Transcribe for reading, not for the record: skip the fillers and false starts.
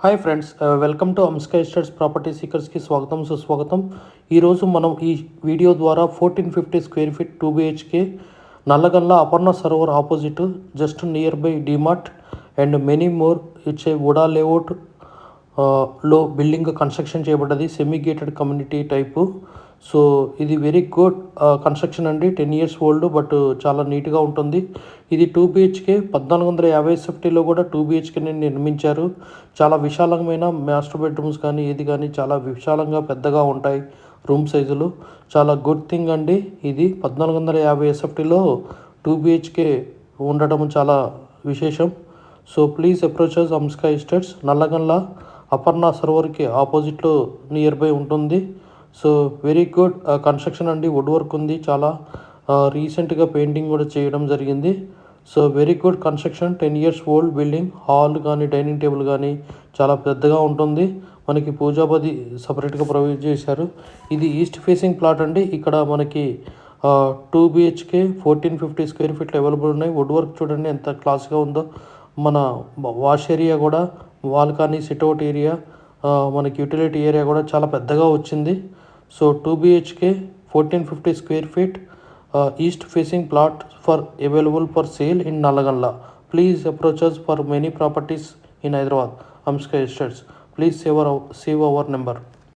Hi friends, welcome to Amska estates property సీకర్స్కి స్వాగతం సుస్వాగతం. ఈరోజు మనం ఈ వీడియో ద్వారా 1450 square feet 2 BHK Nallagandla Aparna Sarovar opposite just near by DMart and many more it's a VUDA layout లో బిల్డింగ్ కన్స్ట్రక్షన్ చేయబడ్డది. Semi gated community type. So ఇది వెరీ గుడ్ కన్స్ట్రక్షన్ అండి. 10 years ఓల్డ్, బట్ చాలా నీట్గా ఉంటుంది. ఇది 2 BHK 1450 సెఫ్టీలో కూడా 2 BHKని నిర్మించారు. చాలా విశాలమైన మాస్టర్ బెడ్రూమ్స్ కానీ ఏది కానీ చాలా విశాలంగా పెద్దగా ఉంటాయి రూమ్ సైజులు. చాలా గుడ్ థింగ్ అండి. ఇది 1450 ఎస్ఎఫ్టీలో 2 BHK ఉండటం చాలా విశేషం. So please approach us Amska estates. Nallagandla Aparna సరోవర్కి ఆపోజిట్లో నియర్ బై ఉంటుంది. సో వెరీ గుడ్ కన్స్ట్రక్షన్ అండి. వుడ్ వర్క్ ఉంది. చాలా రీసెంట్గా పెయింటింగ్ కూడా చేయడం జరిగింది. So very good construction. 10 years old building. Hall కానీ డైనింగ్ టేబుల్ కానీ చాలా పెద్దగా ఉంటుంది. మనకి పూజాపది సపరేట్గా ప్రొవైడ్ చేశారు. ఇది ఈస్ట్ ఫేసింగ్ ప్లాట్ అండి. ఇక్కడ మనకి 2 BHK 1450 స్క్వేర్ ఫీట్లు అవైలబుల్ ఉన్నాయి. వుడ్ వర్క్ చూడండి ఎంత క్లాస్గా ఉందో. మన వాష్ ఏరియా కూడా, వాల్ కానీ సిట్అవుట్ ఏరియా, మనకి యూటిలిటీ ఏరియా కూడా చాలా పెద్దగా వచ్చింది. So 2 BHK 1450 square feet east facing plot for available for sale in Nallagalla. Please approach us for many properties in Hyderabad. Amska Estates. Please save our number.